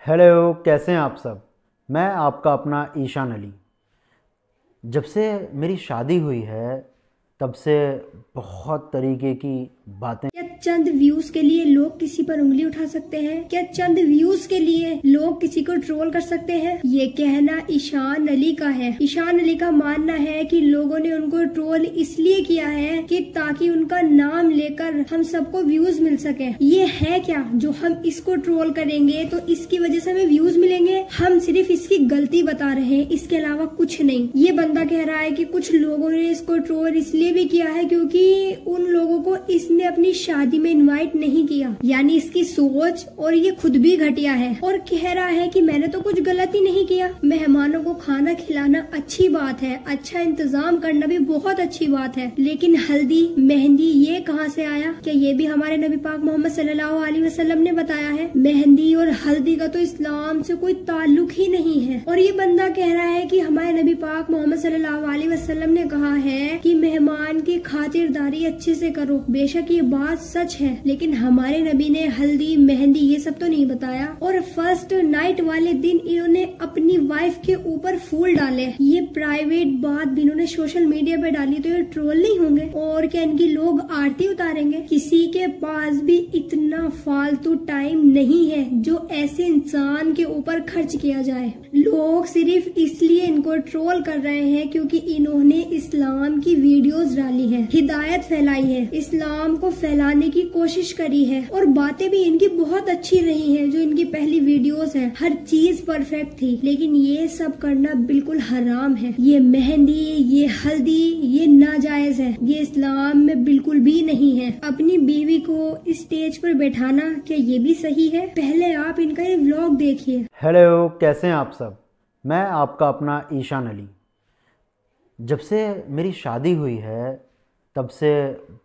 Hello, कैसे हैं आप सब। मैं आपका अपना ईशान अली। जब से मेरी शादी हुई है तब से बहुत तरीके की बातें। क्या चंद व्यूज के लिए लोग किसी पर उंगली उठा सकते हैं? क्या चंद व्यूज के लिए लोग किसी को ट्रोल कर सकते हैं? ये कहना ईशान अली का है। ईशान अली का मानना है कि लोगों ने उनको ट्रोल इसलिए किया है कि ताकि उनका नाम लेकर हम सबको व्यूज मिल सके। ये है क्या जो हम इसको ट्रोल करेंगे तो इसकी वजह से हमें व्यूज मिलेंगे? हम सिर्फ इसकी गलती बता रहे हैं, इसके अलावा कुछ नहीं। ये बंदा कह रहा है कि कुछ लोगों ने इसको ट्रोल इसलिए भी किया है क्योंकि उन लोगों को इसने अपनी शादी में इनवाइट नहीं किया। यानी इसकी सोच और ये खुद भी घटिया है और कह रहा है कि मैंने तो कुछ गलत ही नहीं किया। मेहमानों को खाना खिलाना अच्छी बात है, अच्छा इंतजाम करना भी बहुत अच्छी बात है, लेकिन हल्दी मेहंदी ये कहाँ से आया? क्या ये भी हमारे नबी पाक मोहम्मद सल्लल्लाहु अलैहि वसल्लम ने बताया है? मेहंदी और हल्दी का तो इस्लाम से कोई ताल्लुक ही नहीं है। और ये बंदा कह रहा है कि हमारे नबी पाक मोहम्मद सल्लल्लाहु अलैहि वसल्लम ने कहा है कि मेहमान की खातिरदारी अच्छे से करो। बेशक ये बात सच है, लेकिन हमारे नबी ने हल्दी मेहंदी ये सब तो नहीं बताया। और फर्स्ट नाइट वाले दिन इन्होंने अपनी वाइफ के ऊपर फूल डाले। ये प्राइवेट बात भी इन्होंने सोशल मीडिया पे डाली तो ये ट्रोल नहीं होंगे? और क्या इनकी लोग आरती उतारेंगे? किसी के पास भी इतना फालतू टाइम नहीं है जो ऐसे इंसान के ऊपर खर्च किया जाए। लोग सिर्फ इसलिए इनको ट्रोल कर रहे हैं क्योंकि इन्होंने इस्लाम की वीडियोस डाली है, हिदायत फैलाई है, इस्लाम को फैलाने की कोशिश करी है और बातें भी इनकी बहुत अच्छी रही हैं। जो इनकी पहली वीडियोस है हर चीज परफेक्ट थी, लेकिन ये सब करना बिल्कुल हराम है। ये मेहंदी ये हल्दी ये नाजायज है, ये इस्लाम में बिल्कुल भी नहीं है। अपनी बीवी को स्टेज पर बैठाना क्या ये भी सही है? पहले आप इनका ये व्लॉग देखिए। हेलो, कैसे हैं आप सब। मैं आपका अपना ईशान अली। जब से मेरी शादी हुई है तब से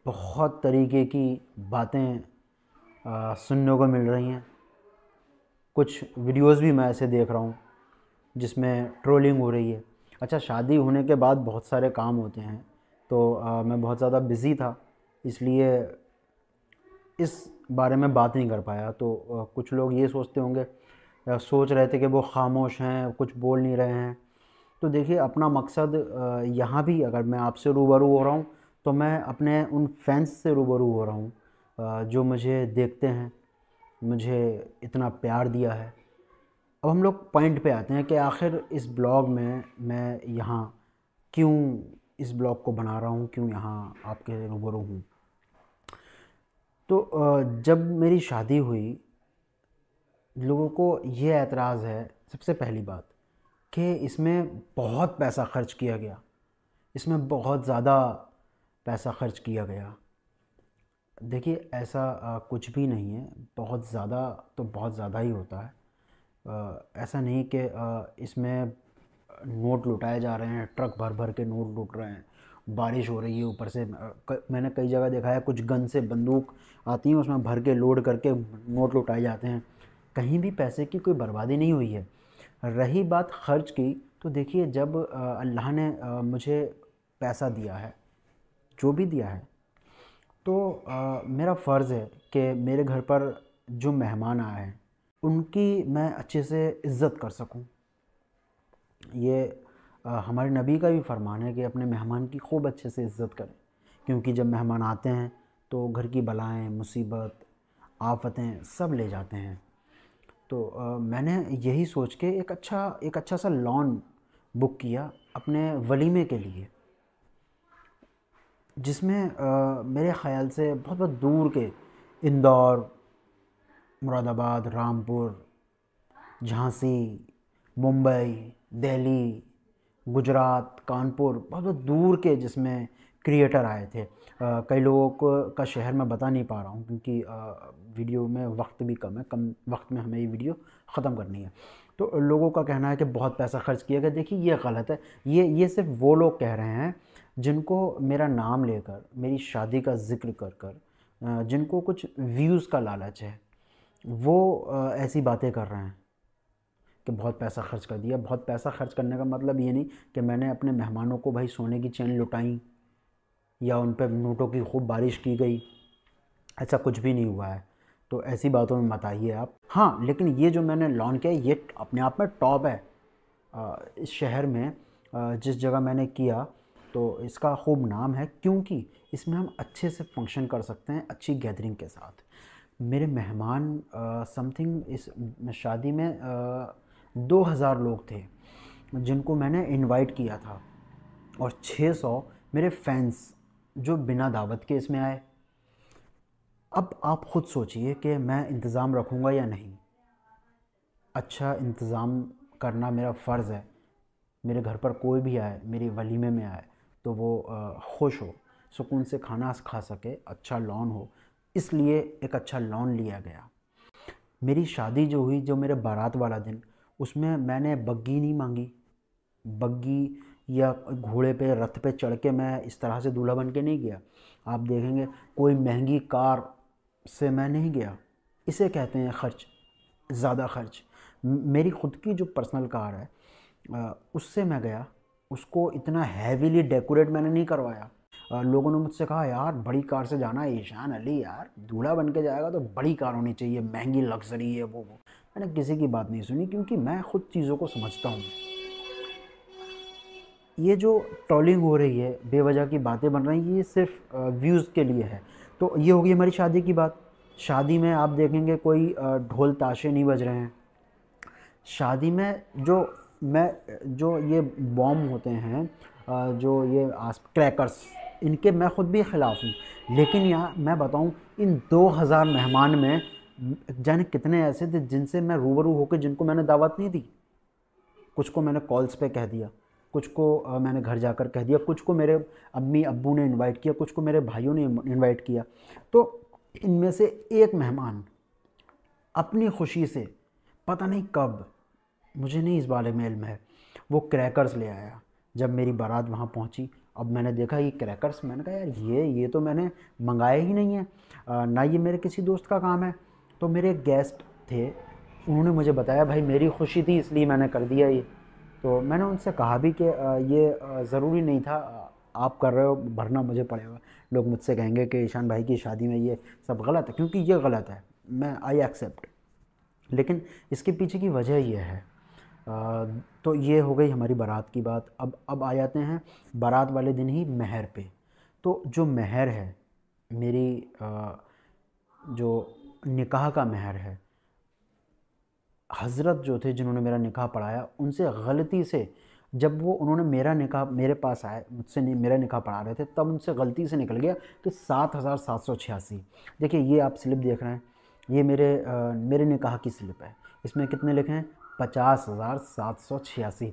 बहुत तरीके की बातें सुनने को मिल रही हैं। कुछ वीडियोस भी मैं ऐसे देख रहा हूँ जिसमें ट्रोलिंग हो रही है। अच्छा, शादी होने के बाद बहुत सारे काम होते हैं तो मैं बहुत ज़्यादा बिज़ी था, इसलिए इस बारे में बात नहीं कर पाया। तो कुछ लोग ये सोचते होंगे, सोच रहे थे कि वो खामोश हैं, कुछ बोल नहीं रहे हैं। तो देखिए, अपना मकसद यहाँ भी अगर मैं आपसे रूबरू हो रहा हूँ तो मैं अपने उन फैंस से रूबरू हो रहा हूँ जो मुझे देखते हैं, मुझे इतना प्यार दिया है। अब हम लोग पॉइंट पे आते हैं कि आखिर इस ब्लॉग में मैं यहाँ क्यों इस ब्लॉग को बना रहा हूँ, क्यों यहाँ आपके रूबरू हूँ। तो जब मेरी शादी हुई, लोगों को ये एतराज़ है सबसे पहली बात कि इसमें बहुत पैसा खर्च किया गया, इसमें बहुत ज़्यादा पैसा खर्च किया गया। देखिए, ऐसा कुछ भी नहीं है। बहुत ज़्यादा तो बहुत ज़्यादा ही होता है। ऐसा नहीं कि इसमें नोट लुटाए जा रहे हैं, ट्रक भर भर के नोट लुट रहे हैं, बारिश हो रही है ऊपर से। मैंने कई जगह देखा है कुछ गन से बंदूक आती हैं, उसमें भर के लोड करके नोट लुटाए जाते हैं। कहीं भी पैसे की कोई बर्बादी नहीं हुई है। रही बात खर्च की, तो देखिए, जब अल्लाह ने मुझे पैसा दिया है, जो भी दिया है, तो मेरा फ़र्ज़ है कि मेरे घर पर जो मेहमान आए हैं उनकी मैं अच्छे से इज़्ज़त कर सकूं। ये हमारे नबी का भी फरमान है कि अपने मेहमान की खूब अच्छे से इज़्ज़त करें, क्योंकि जब मेहमान आते हैं तो घर की बलाएं मुसीबत आफ़तें सब ले जाते हैं। तो मैंने यही सोच के एक अच्छा सा लॉन बुक किया अपने वलीमे के लिए, जिसमें मेरे ख़याल से बहुत बहुत दूर के इंदौर, मुरादाबाद, रामपुर, झांसी, मुंबई, दिल्ली, गुजरात, कानपुर, बहुत बहुत दूर के जिसमें क्रिएटर आए थे। कई लोगों को का शहर मैं बता नहीं पा रहा हूँ क्योंकि वीडियो में वक्त भी कम है, कम वक्त में हमें ये वीडियो ख़त्म करनी है। तो लोगों का कहना है कि बहुत पैसा खर्च किया गया। देखिए, ये गलत है। ये सिर्फ वो लोग कह रहे हैं जिनको मेरा नाम लेकर, मेरी शादी का ज़िक्र कर कर जिनको कुछ व्यूज़ का लालच है, वो ऐसी बातें कर रहे हैं कि बहुत पैसा खर्च कर दिया। बहुत पैसा खर्च करने का मतलब ये नहीं कि मैंने अपने मेहमानों को भाई सोने की चैन लुटाई या उन पर नोटों की खूब बारिश की गई। ऐसा कुछ भी नहीं हुआ है। तो ऐसी बातों में मत आइए आप। हाँ, लेकिन ये जो मैंने लॉन किया ये अपने आप में टॉप है इस शहर में। जिस जगह मैंने किया तो इसका खूब नाम है, क्योंकि इसमें हम अच्छे से फंक्शन कर सकते हैं अच्छी गैदरिंग के साथ। मेरे मेहमान समथिंग इस शादी में 2000 लोग थे जिनको मैंने इनवाइट किया था, और 600 मेरे फैंस जो बिना दावत के इसमें आए। अब आप ख़ुद सोचिए कि मैं इंतज़ाम रखूँगा या नहीं। अच्छा इंतज़ाम करना मेरा फ़र्ज़ है। मेरे घर पर कोई भी आए, मेरी वलीमे में आए, तो वो खुश हो, सुकून से खाना खा सके, अच्छा लॉन हो, इसलिए एक अच्छा लॉन लिया गया। मेरी शादी जो हुई, जो मेरे बारात वाला दिन, उसमें मैंने बग्गी नहीं मांगी। बग्गी या घोड़े पे, रथ पे चढ़ के मैं इस तरह से दूल्हा बन के नहीं गया। आप देखेंगे कोई महंगी कार से मैं नहीं गया। इसे कहते हैं खर्च, ज़्यादा खर्च। मेरी ख़ुद की जो पर्सनल कार है उससे मैं गया। उसको इतना हैवीली डेकोरेट मैंने नहीं करवाया। लोगों ने मुझसे कहा, यार बड़ी कार से जाना है ईशान अली, यार दूल्हा बन के जाएगा तो बड़ी कार होनी चाहिए, महंगी लग्जरी है वो। मैंने किसी की बात नहीं सुनी, क्योंकि मैं ख़ुद चीज़ों को समझता हूँ। ये जो ट्रोलिंग हो रही है, बेवजह की बातें बन रही हैं, ये सिर्फ व्यूज़ के लिए है। तो ये होगी हमारी शादी की बात। शादी में आप देखेंगे कोई ढोल ताशे नहीं बज रहे हैं। शादी में जो ये बॉम्ब होते हैं, जो ये क्रैकर्स, इनके मैं ख़ुद भी ख़िलाफ़ हूँ। लेकिन यहाँ मैं बताऊँ, इन 2000 मेहमान में जाने कितने ऐसे थे जिनसे मैं रूबरू होकर, जिनको मैंने दावत नहीं दी। कुछ को मैंने कॉल्स पे कह दिया, कुछ को मैंने घर जाकर कह दिया, कुछ को मेरे अम्मी अब्बू ने इनवाइट किया, कुछ को मेरे भाइयों ने इनवाइट किया। तो इनमें से एक मेहमान अपनी खुशी से, पता नहीं कब, मुझे नहीं इस बारे में इल्म है, वो क्रैकर्स ले आया। जब मेरी बारात वहाँ पहुँची, अब मैंने देखा ये क्रैकर्स, मैंने कहा यार ये तो मैंने मंगाए ही नहीं है, ना ये मेरे किसी दोस्त का काम है। तो मेरे एक गेस्ट थे, उन्होंने मुझे बताया, भाई मेरी खुशी थी इसलिए मैंने कर दिया ये। तो मैंने उनसे कहा भी कि ये ज़रूरी नहीं था, आप कर रहे हो, भरना मुझे पड़ेगा। लोग मुझसे कहेंगे कि ईशान भाई की शादी में ये सब गलत है, क्योंकि ये गलत है, मैं आई एक्सेप्ट। लेकिन इसके पीछे की वजह ये है। तो ये हो गई हमारी बारात की बात। अब आ जाते हैं बारात वाले दिन ही महर पे। तो जो महर है, मेरी जो निकाह का महर है, हज़रत जो थे जिन्होंने मेरा निकाह पढ़ाया, उनसे गलती से जब उन्होंने मेरा निकाह मेरे पास आए, मुझसे नहीं मेरा निकाह पढ़ा रहे थे, तब उनसे गलती से निकल गया कि 7786। देखिए ये आप स्लिप देख रहे हैं, ये मेरे निकाह की स्लिप है। इसमें कितने लिखे हैं? 50,786।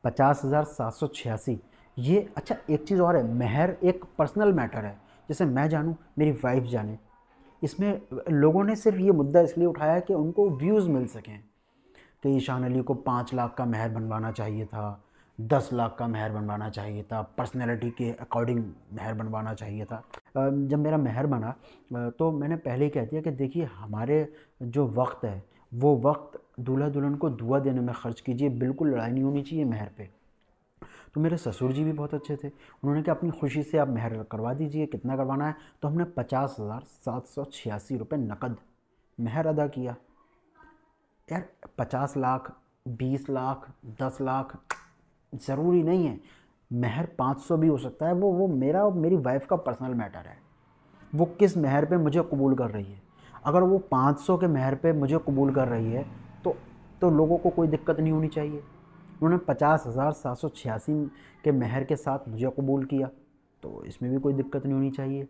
50,786। ये अच्छा, एक चीज़ और है, महर एक पर्सनल मैटर है, जैसे मैं जानूँ, मेरी वाइफ जाने। इसमें लोगों ने सिर्फ ये मुद्दा इसलिए उठाया कि उनको व्यूज़ मिल सकें कि ईशान अली को 5 लाख का महर बनवाना चाहिए था, 10 लाख का महर बनवाना चाहिए था, पर्सनैलिटी के अकॉर्डिंग महर बनवाना चाहिए था। जब मेरा महर बना तो मैंने पहले ही कह दिया कि देखिए, हमारे जो वक्त है, वो वक्त दूल्हा दुल्हन को दुआ देने में ख़र्च कीजिए, बिल्कुल लड़ाई नहीं होनी चाहिए महर पे। तो मेरे ससुर जी भी बहुत अच्छे थे, उन्होंने कहा अपनी खुशी से आप महर करवा दीजिए, कितना करवाना है। तो हमने 50,786 रुपये नकद महर अदा किया। यार 50 लाख, 20 लाख, 10 लाख ज़रूरी नहीं है, महर 500 भी हो सकता है। वो मेरा और मेरी वाइफ का पर्सनल मैटर है, वो किस महर पे मुझे कबूल कर रही है। अगर वो 500 के महर पे मुझे कबूल कर रही है तो लोगों को कोई दिक्कत नहीं होनी चाहिए। उन्होंने 50,786 के महर के साथ मुझे कबूल किया, तो इसमें भी कोई दिक्कत नहीं होनी चाहिए।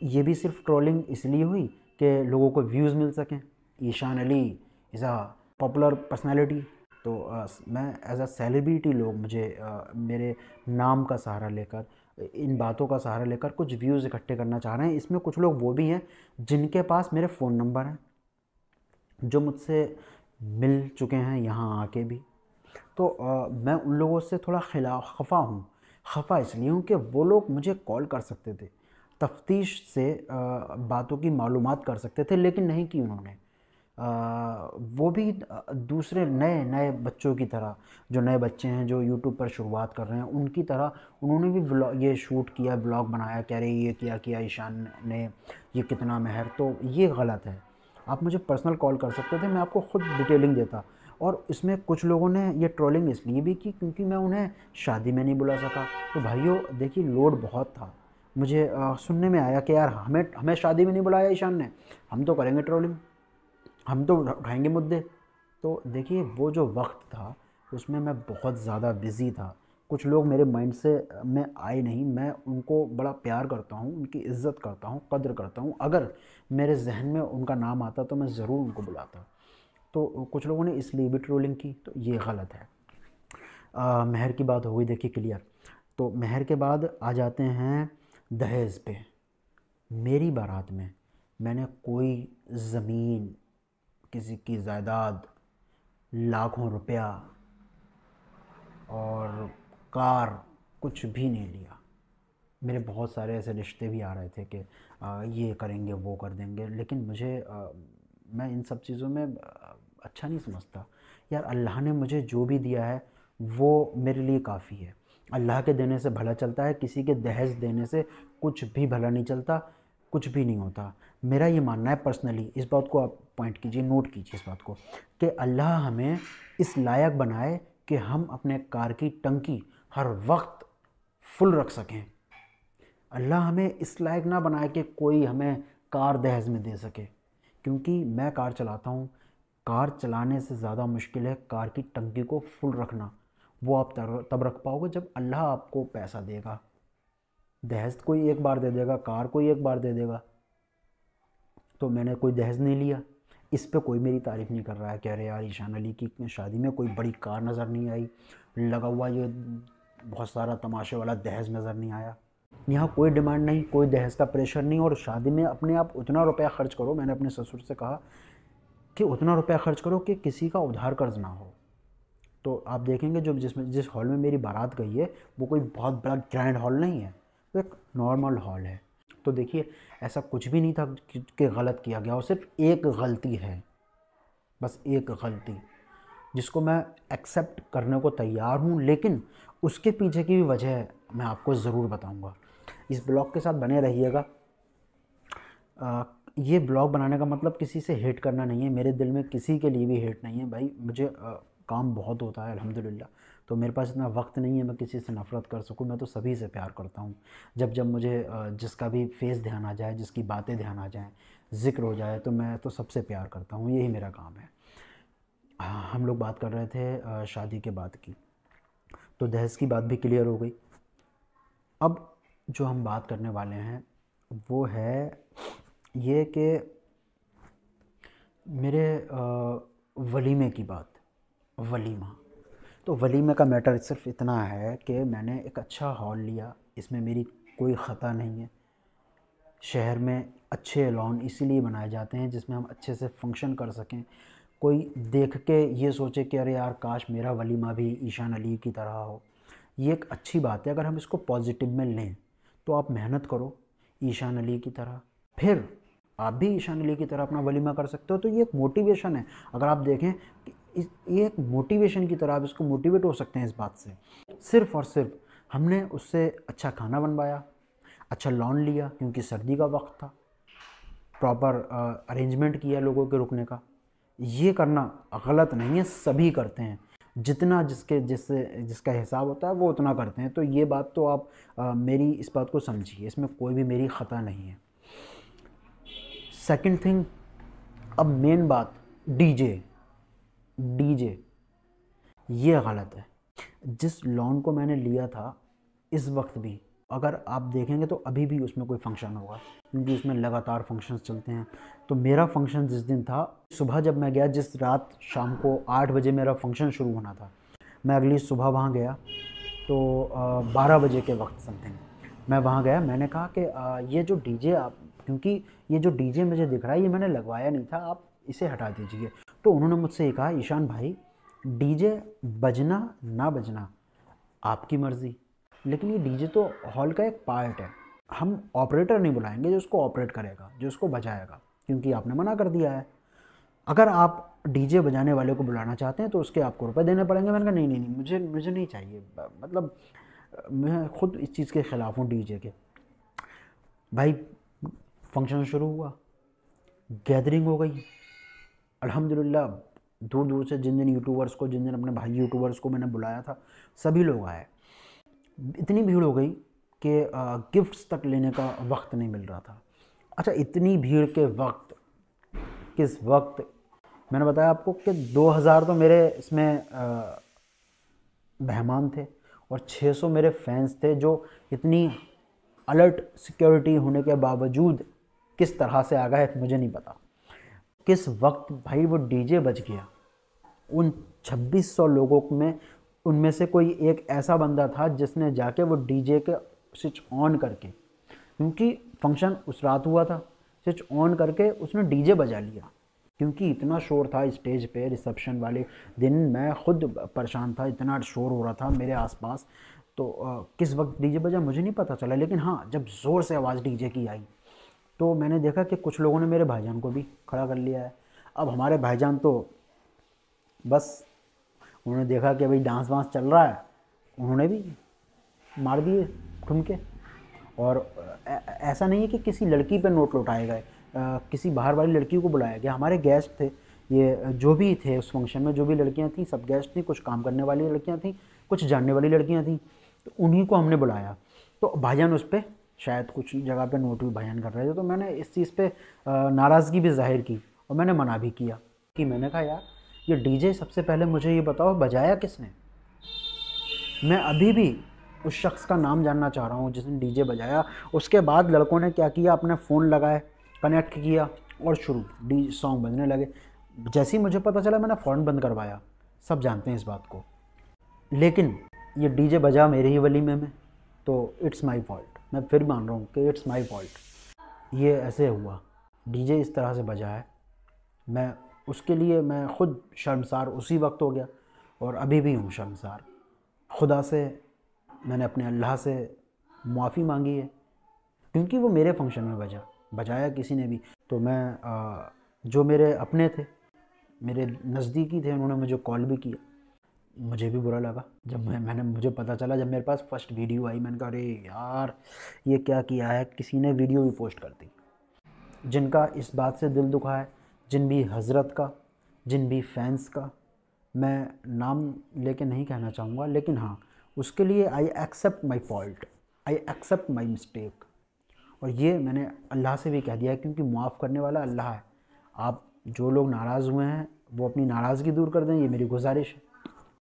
ये भी सिर्फ ट्रोलिंग इसलिए हुई कि लोगों को व्यूज़ मिल सकें। Ishaan Ali is a popular personality, तो मैं एज अ सेलिब्रिटी, लोग मुझे मेरे नाम का सहारा लेकर, इन बातों का सहारा लेकर कुछ व्यूज़ इकट्ठे करना चाह रहे हैं। इसमें कुछ लोग वो भी हैं जिनके पास मेरे फ़ोन नंबर हैं, जो मुझसे मिल चुके हैं यहाँ आके भी। तो मैं उन लोगों से थोड़ा खफा हूँ। खफा इसलिए हूँ कि वो लोग मुझे कॉल कर सकते थे, तफ्तीश से बातों की मालूमात कर सकते थे, लेकिन नहीं की उन्होंने। वो भी दूसरे नए बच्चों की तरह, जो नए बच्चे हैं जो यूट्यूब पर शुरुआत कर रहे हैं, उनकी तरह उन्होंने भी ये शूट किया, ब्लॉग बनाया, कह रहे ये किया ईशान ने, ये कितना महर। तो ये गलत है। आप मुझे पर्सनल कॉल कर सकते थे, मैं आपको खुद डिटेलिंग देता। और इसमें कुछ लोगों ने ये ट्रोलिंग इसलिए भी की क्योंकि मैं उन्हें शादी में नहीं बुला सका। तो भाइयों देखिए, लोड बहुत था। मुझे सुनने में आया कि यार हमें हमें शादी में नहीं बुलाया ईशान ने, हम तो करेंगे ट्रोलिंग, हम तो उठाएंगे मुद्दे। तो देखिए वो जो वक्त था उसमें मैं बहुत ज़्यादा बिज़ी था। कुछ लोग मेरे माइंड से में आए नहीं, मैं उनको बड़ा प्यार करता हूँ, उनकी इज़्ज़त करता हूँ, कद्र करता हूँ। अगर मेरे जहन में उनका नाम आता तो मैं ज़रूर उनको बुलाता। तो कुछ लोगों ने इसलिए भी ट्रोलिंग की, तो ये गलत है। महर की बात हो गई देखिए क्लियर। तो महर के बाद आ जाते हैं दहेज पे। मेरी बारात में मैंने कोई ज़मीन, किसी की जायदाद, लाखों रुपया और कार कुछ भी नहीं लिया। मेरे बहुत सारे ऐसे रिश्ते भी आ रहे थे कि ये करेंगे वो कर देंगे, लेकिन मुझे मैं इन सब चीज़ों में अच्छा नहीं समझता। यार अल्लाह ने मुझे जो भी दिया है वो मेरे लिए काफ़ी है। अल्लाह के देने से भला चलता है, किसी के दहेज देने से कुछ भी भला नहीं चलता, कुछ भी नहीं होता। मेरा ये मानना है पर्सनली, इस बात को आप पॉइंट कीजिए, नोट कीजिए इस बात को, कि अल्लाह हमें इस लायक बनाए कि हम अपने कार की टंकी हर वक्त फुल रख सकें। अल्लाह हमें इस लायक ना बनाए कि कोई हमें कार दहेज में दे सके। क्योंकि मैं कार चलाता हूँ, कार चलाने से ज़्यादा मुश्किल है कार की टंकी को फुल रखना। वो आप तब रख पाओगे जब अल्लाह आपको पैसा देगा। दहेज कोई एक बार दे देगा, कार कोई एक बार दे देगा। तो मैंने कोई दहेज नहीं लिया। इस पे कोई मेरी तारीफ़ नहीं कर रहा है, कह रहे यार ईशान अली की शादी में कोई बड़ी कार नज़र नहीं आई, लगा हुआ ये बहुत सारा तमाशे वाला दहेज नज़र नहीं आया। यहाँ कोई डिमांड नहीं, कोई दहेज का प्रेशर नहीं। और शादी में अपने आप उतना रुपया खर्च करो, मैंने अपने ससुर से कहा कि उतना रुपया खर्च करो कि किसी का उधार कर्ज ना हो। तो आप देखेंगे जो जिस हॉल में मेरी बारात गई है वो कोई बहुत बड़ा ग्रैंड हॉल नहीं है, वो एक नॉर्मल हॉल है। तो देखिए ऐसा कुछ भी नहीं था कि गलत किया गया, और सिर्फ एक गलती है, बस एक गलती, जिसको मैं एक्सेप्ट करने को तैयार हूँ, लेकिन उसके पीछे की भी वजह मैं आपको ज़रूर बताऊँगा। इस ब्लॉग के साथ बने रहिएगा। ये ब्लॉग बनाने का मतलब किसी से हेट करना नहीं है, मेरे दिल में किसी के लिए भी हेट नहीं है भाई। मुझे काम बहुत होता है अल्हम्दुलिल्लाह, तो मेरे पास इतना वक्त नहीं है मैं किसी से नफ़रत कर सकूं। मैं तो सभी से प्यार करता हूं। जब जब मुझे जिसका भी फेस ध्यान आ जाए, जिसकी बातें ध्यान आ जाएं, ज़िक्र हो जाए, तो मैं तो सबसे प्यार करता हूं, यही मेरा काम है। हम लोग बात कर रहे थे शादी के बाद की, तो दहेज की बात भी क्लियर हो गई। अब जो हम बात करने वाले हैं वो है ये कि मेरे वलीमे की बात। वलीमा, तो वलीमे का मैटर सिर्फ इतना है कि मैंने एक अच्छा हॉल लिया, इसमें मेरी कोई ख़ता नहीं है। शहर में अच्छे लॉन इसीलिए बनाए जाते हैं जिसमें हम अच्छे से फंक्शन कर सकें। कोई देख के ये सोचे कि अरे यार काश मेरा वलीमा भी ईशान अली की तरह हो। ये एक अच्छी बात है अगर हम इसको पॉजिटिव में लें। तो आप मेहनत करो ईशान अली की तरह, फिर आप भी ईशान अली की तरह अपना वलीमा कर सकते हो। तो ये एक मोटिवेशन है। अगर आप देखें कि ये एक मोटिवेशन की तरह आप इसको मोटिवेट हो सकते हैं इस बात से। सिर्फ़ और सिर्फ हमने उससे अच्छा खाना बनवाया, अच्छा लॉन लिया क्योंकि सर्दी का वक्त था, प्रॉपर अरेंजमेंट किया लोगों के रुकने का। ये करना गलत नहीं है, सभी करते हैं। जितना जिसका हिसाब होता है वो उतना करते हैं। तो ये बात तो आप मेरी इस बात को समझिए, इसमें कोई भी मेरी ख़ता नहीं है। सेकंड थिंग, अब मेन बात, डीजे ये गलत है। जिस लॉन को मैंने लिया था इस वक्त भी अगर आप देखेंगे तो अभी भी उसमें कोई फंक्शन होगा, क्योंकि उसमें लगातार फंक्शंस चलते हैं। तो मेरा फंक्शन जिस दिन था, सुबह जब मैं गया, जिस रात शाम को 8 बजे मेरा फंक्शन शुरू होना था, मैं अगली सुबह वहाँ गया तो 12 बजे के वक्त समथिंग मैं वहाँ गया। मैंने कहा कि ये जो डीजे आप, क्योंकि ये जो डीजे मुझे दिख रहा है ये मैंने लगवाया नहीं था, आप इसे हटा दीजिए। तो उन्होंने मुझसे ये कहा, ईशान भाई डीजे बजना ना बजना आपकी मर्ज़ी, लेकिन ये डीजे तो हॉल का एक पार्ट है। हम ऑपरेटर नहीं बुलाएंगे जो उसको ऑपरेट करेगा, जो उसको बजाएगा, क्योंकि आपने मना कर दिया है। अगर आप डीजे बजाने वाले को बुलाना चाहते हैं तो उसके आपको रुपए देने पड़ेंगे। मैंने कहा नहीं, मुझे नहीं चाहिए। मतलब मैं खुद इस चीज़ के ख़िलाफ़ हूँ डीजे के। भाई फंक्शन शुरू हुआ, गैदरिंग हो गई। अल्हम्दुलिल्लाह दूर दूर से जिन जिन यूट्यूबर्स को, जिन जिन अपने भाई यूट्यूबर्स को मैंने बुलाया था, सभी लोग आए। इतनी भीड़ हो गई कि गिफ्ट्स तक लेने का वक्त नहीं मिल रहा था। अच्छा, इतनी भीड़ के वक्त, किस वक्त, मैंने बताया आपको कि 2000 तो मेरे इसमें मेहमान थे और 600 मेरे फैंस थे, जो इतनी अलर्ट सिक्योरिटी होने के बावजूद किस तरह से आ गए मुझे नहीं पता। किस वक्त भाई वो डीजे बज गया। उन 2600 लोगों में, उनमें से कोई एक ऐसा बंदा था जिसने जाके वो डीजे के स्विच ऑन करके, क्योंकि फंक्शन उस रात हुआ था, स्विच ऑन करके उसने डीजे बजा लिया, क्योंकि इतना शोर था स्टेज पे। रिसेप्शन वाले दिन मैं खुद परेशान था, इतना शोर हो रहा था मेरे आसपास। तो किस वक्त डीजे बजा मुझे नहीं पता चला, लेकिन हाँ, जब ज़ोर से आवाज़ डीजे की आई तो मैंने देखा कि कुछ लोगों ने मेरे भाईजान को भी खड़ा कर लिया है। अब हमारे भाईजान तो बस, उन्होंने देखा कि भाई डांस वांस चल रहा है, उन्होंने भी मार दिए ठुमके। और ऐसा नहीं है कि किसी लड़की पे नोट लौटाए गए, किसी बाहर वाली लड़की को बुलाया गया। हमारे गेस्ट थे ये, जो भी थे उस फंक्शन में, जो भी लड़कियां थी सब गेस्ट थी। कुछ काम करने वाली लड़कियां थी, कुछ जानने वाली लड़कियां थी, तो उन्हीं को हमने बुलाया। तो भाईजान उस पर शायद कुछ जगह पे नोट भी भाईजान कर रहे थे, तो मैंने इस चीज़ पे नाराज़गी भी जाहिर की और मैंने मना भी किया कि मैंने कहा यार ये डीजे, सबसे पहले मुझे ये बताओ बजाया किसने। मैं अभी भी उस शख्स का नाम जानना चाह रहा हूँ जिसने डीजे बजाया। उसके बाद लड़कों ने क्या किया, अपने फ़ोन लगाए, कनेक्ट किया और शुरू डी सॉन्ग बजने लगे। जैसे ही मुझे पता चला मैंने फ़ौरन बंद करवाया। सब जानते हैं इस बात को, लेकिन ये डीजे बजा मेरे ही वलीमे में, तो इट्स माई फॉल्ट। मैं फिर मान रहा हूँ कि इट्स माई फॉल्ट। ये ऐसे हुआ, डीजे इस तरह से बजा है, मैं उसके लिए मैं ख़ुद शर्मसार उसी वक्त हो गया और अभी भी हूँ शर्मसार। खुदा से मैंने अपने अल्लाह से माफ़ी मांगी है, क्योंकि वो मेरे फंक्शन में बजाया किसी ने भी। तो मैं जो मेरे अपने थे, मेरे नज़दीकी थे, उन्होंने मुझे कॉल भी किया। मुझे भी बुरा लगा जब मुझे पता चला, जब मेरे पास फर्स्ट वीडियो आई, मैंने कहा अरे यार ये क्या किया है। किसी ने वीडियो भी पोस्ट कर दी। जिनका इस बात से दिल दुखा है, जिन भी हज़रत का, जिन भी फैंस का, मैं नाम लेके नहीं कहना चाहूँगा, लेकिन हाँ, उसके लिए I accept my fault, I accept my mistake. और ये मैंने अल्लाह से भी कह दिया है, क्योंकि माफ़ करने वाला अल्लाह है। आप जो लोग नाराज़ हुए हैं वो अपनी नाराज़गी दूर कर दें, ये मेरी गुजारिश है।